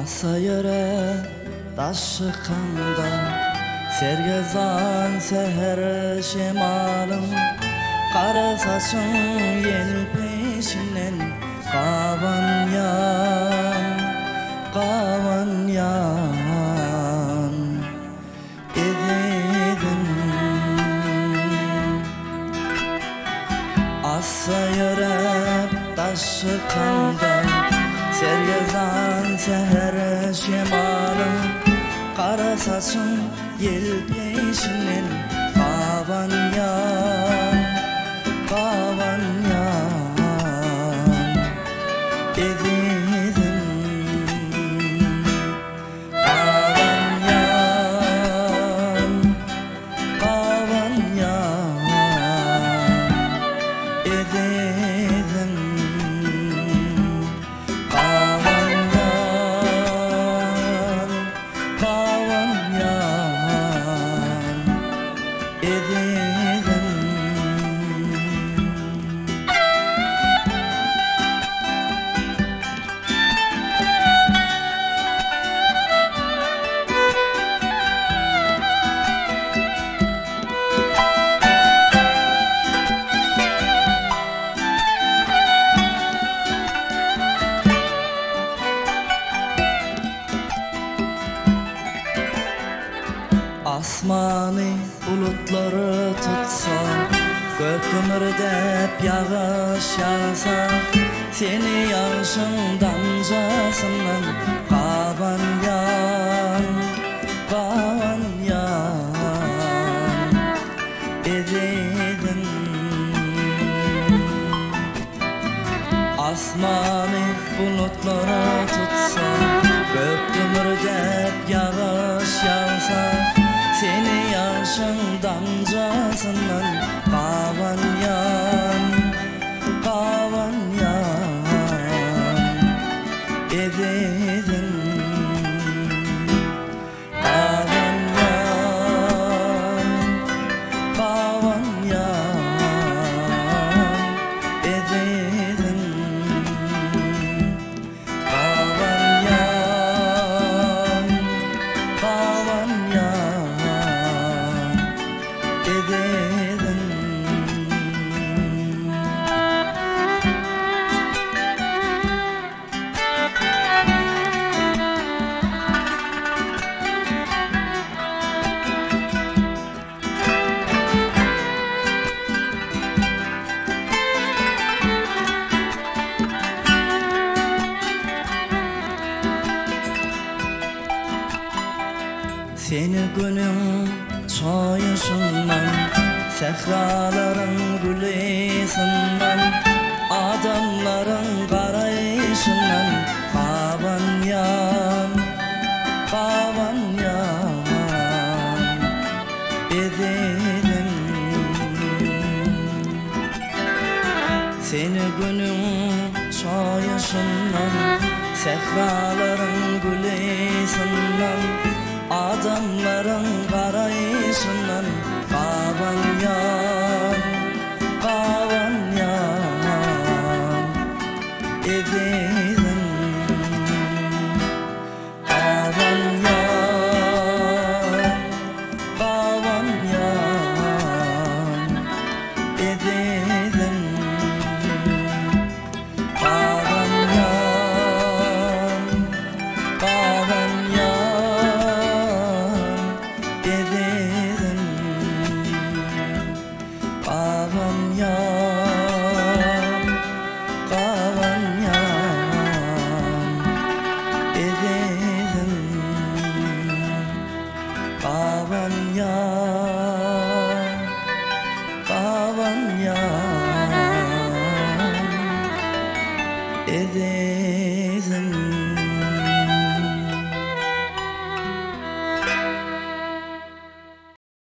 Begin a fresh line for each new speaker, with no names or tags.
Asa yöre taşı kanda, sergezan seher şemalım. Kara saçın yel peşinden kavan yan, kavan yan ededin. Asa yöre taşı kanda, sergezan seher şemalım. Kara saçın yel peşinden kavan yan, kavan yan ededin. Kavan yan, kavan yan ededin. Kavan yan, kavan yan ededin. Asmanı bulutları tutsa, gök gümürdep yağış yağsa, seni yağışın damcasından kavan yan, kavan yan ededin. Asmanı bulutları tutsa, gök gümürdep yağış yağsa, seni yaşın damcasından kavan yan, kavan yan ededin. Kavan yan, kavan yan ededin. Kavan yan, kavan yan ededin. Seni günün soyuşundan, sehraların gülesinden, adamların karayışından kavan yan, kavan yan ededin. Seni günün soyuşundan, sehraların gülesinden, adamların karayışından kavan yan, kavan yan ededin. Kavan yan, kavan yan ededin. Kavan yan, kavan yan ededin. Kavan yan, kavan yan ededin. Kavan yan, kavan yan ededin.